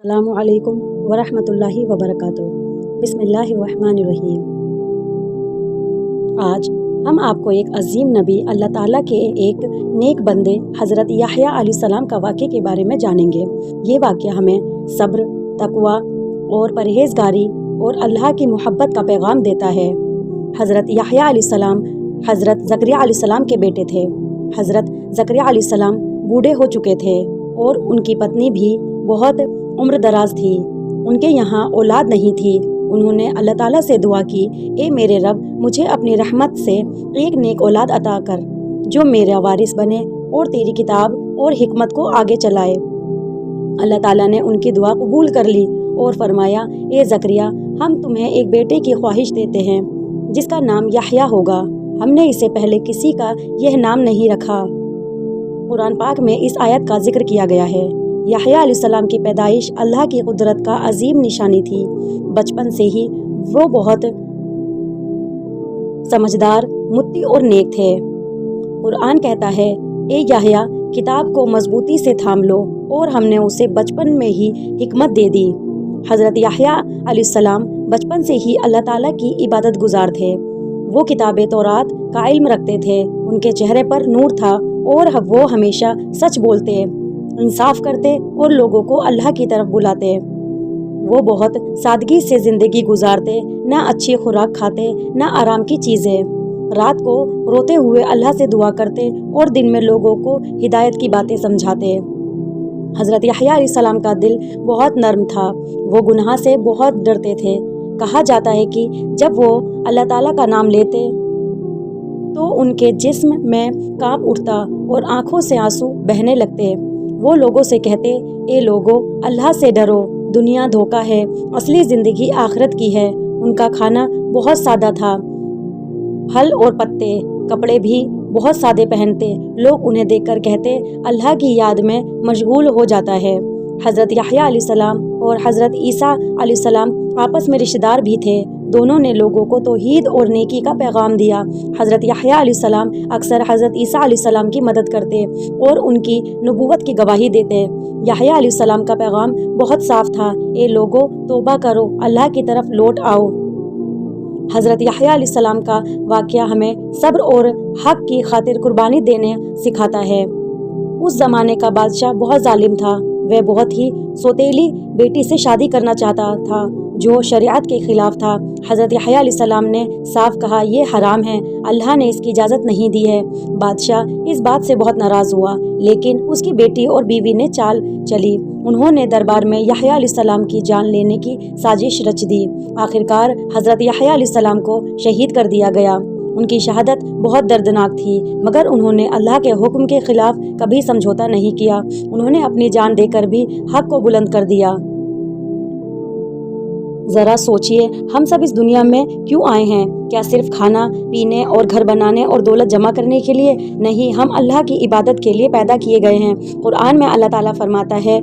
अस्सलामु अलैकुम वरहमतुल्लाहि वबरकातुहू। बिस्मिल्लाहिर्रहमानिर्रहीम। आज हम आपको एक अजीम नबी अल्लाह ताला के एक नेक बंदे हज़रत याह्या अलैहिस्सलाम का वाक़े के बारे में जानेंगे। ये वाक़या हमें सब्र, तक़वा और परहेज़गारी और अल्लाह की मोहब्बत का पैगाम देता है। हज़रत याह्या अलैहिस्सलाम हज़रत ज़करिया अलैहिस्सलाम के बेटे थे। हज़रत ज़करिया अलैहिस्सलाम बूढ़े हो चुके थे और उनकी पत्नी भी बहुत उम्र दराज थी। उनके यहाँ औलाद नहीं थी। उन्होंने अल्लाह ताला से दुआ की, ए मेरे रब, मुझे अपनी रहमत से एक नेक औलाद अता कर जो मेरा वारिस बने और तेरी किताब और हिकमत को आगे चलाए। अल्लाह ताला ने उनकी दुआ कबूल कर ली और फरमाया, ए ज़करिया, हम तुम्हें एक बेटे की ख्वाहिश देते हैं जिसका नाम याह्या होगा। हमने इससे पहले किसी का यह नाम नहीं रखा। कुरान पाक में इस आयत का जिक्र किया गया है। याह्या अलैहिस्सलाम की पैदाइश अल्लाह की कुदरत का अजीम निशानी थी। बचपन से ही वो बहुत समझदार, मुत्ती और नेक थे। कुरान कहता है, ए याह्या, किताब को मजबूती से थाम लो, और हमने उसे बचपन में ही हिकमत दे दी। हज़रत याह्या अलैहिस्सलाम बचपन से ही अल्लाह ताला की इबादत गुजार थे। वो किताब तौरात का इल्म रखते थे। उनके चेहरे पर नूर था और वो हमेशा सच बोलते, इंसाफ करते और लोगों को अल्लाह की तरफ बुलाते। वो बहुत सादगी से ज़िंदगी गुजारते, ना अच्छी खुराक खाते, ना आराम की चीज़ें। रात को रोते हुए अल्लाह से दुआ करते और दिन में लोगों को हिदायत की बातें समझाते। हज़रत याह्या अलैहिस्सलाम का दिल बहुत नर्म था। वो गुनाह से बहुत डरते थे। कहा जाता है कि जब वो अल्लाह ताला का नाम लेते तो उनके जिस्म में कांप उठता और आंखों से आंसू बहने लगते। वो लोगों से कहते, ए लोगो, अल्लाह से डरो, दुनिया धोखा है, असली ज़िंदगी आखिरत की है। उनका खाना बहुत सादा था, फल और पत्ते, कपड़े भी बहुत सादे पहनते। लोग उन्हें देखकर कहते, अल्लाह की याद में मशगूल हो जाता है। हज़रत याह्या अलैहिस्सलाम और हज़रत ईसा अलैहिस्सलाम आपस में रिश्तेदार भी थे। दोनों ने लोगों को तौहीद और नेकी का पैगाम दिया। हज़रत याह्या अलैहिस्सलाम अक्सर हज़रत ईसा अलैहिस्सलाम की मदद करते और उनकी नबूवत की गवाही देते। याह्या अलैहिस्सलाम का पैगाम बहुत साफ था, ए लोगो, तौबा करो, अल्लाह की तरफ लौट आओ। हज़रत याह्या अलैहिस्सलाम का वाक़या हमें सब्र और हक़ की खातिर कुर्बानी देने सिखाता है। उस ज़माने का बादशाह बहुत जालिम था। वह बहुत ही सौतेली बेटी से शादी करना चाहता था जो शरीयत के खिलाफ था। हज़रत याह्या अलैहिस्सलाम ने साफ कहा, ये हराम है, अल्लाह ने इसकी इजाज़त नहीं दी है। बादशाह इस बात से बहुत नाराज़ हुआ, लेकिन उसकी बेटी और बीवी ने चाल चली। उन्होंने दरबार में याह्या अलैहिस्सलाम की जान लेने की साजिश रच दी। आखिरकार हज़रत याह्या अलैहिस्सलाम को शहीद कर दिया गया। उनकी शहादत बहुत दर्दनाक थी, मगर उन्होंने अल्लाह के हुक्म के खिलाफ कभी समझौता नहीं किया। उन्होंने अपनी जान देकर भी हक को बुलंद कर दिया। ज़रा सोचिए, हम सब इस दुनिया में क्यों आए हैं? क्या सिर्फ खाना पीने और घर बनाने और दौलत जमा करने के लिए? नहीं, हम अल्लाह की इबादत के लिए पैदा किए गए हैं। कुरान में अल्लाह ताला फरमाता है,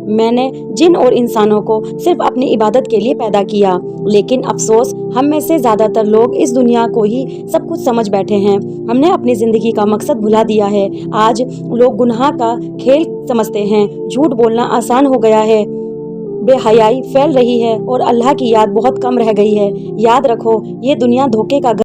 मैंने जिन और इंसानों को सिर्फ अपनी इबादत के लिए पैदा किया। लेकिन अफसोस, हम में से ज़्यादातर लोग इस दुनिया को ही सब कुछ समझ बैठे हैं। हमने अपनी ज़िंदगी का मकसद भुला दिया है। आज लोग गुनाह का खेल समझते हैं। झूठ बोलना आसान हो गया है, बेहयाई फैल रही है और अल्लाह की याद बहुत कम रह गई है। याद रखो, ये दुनिया धोखे का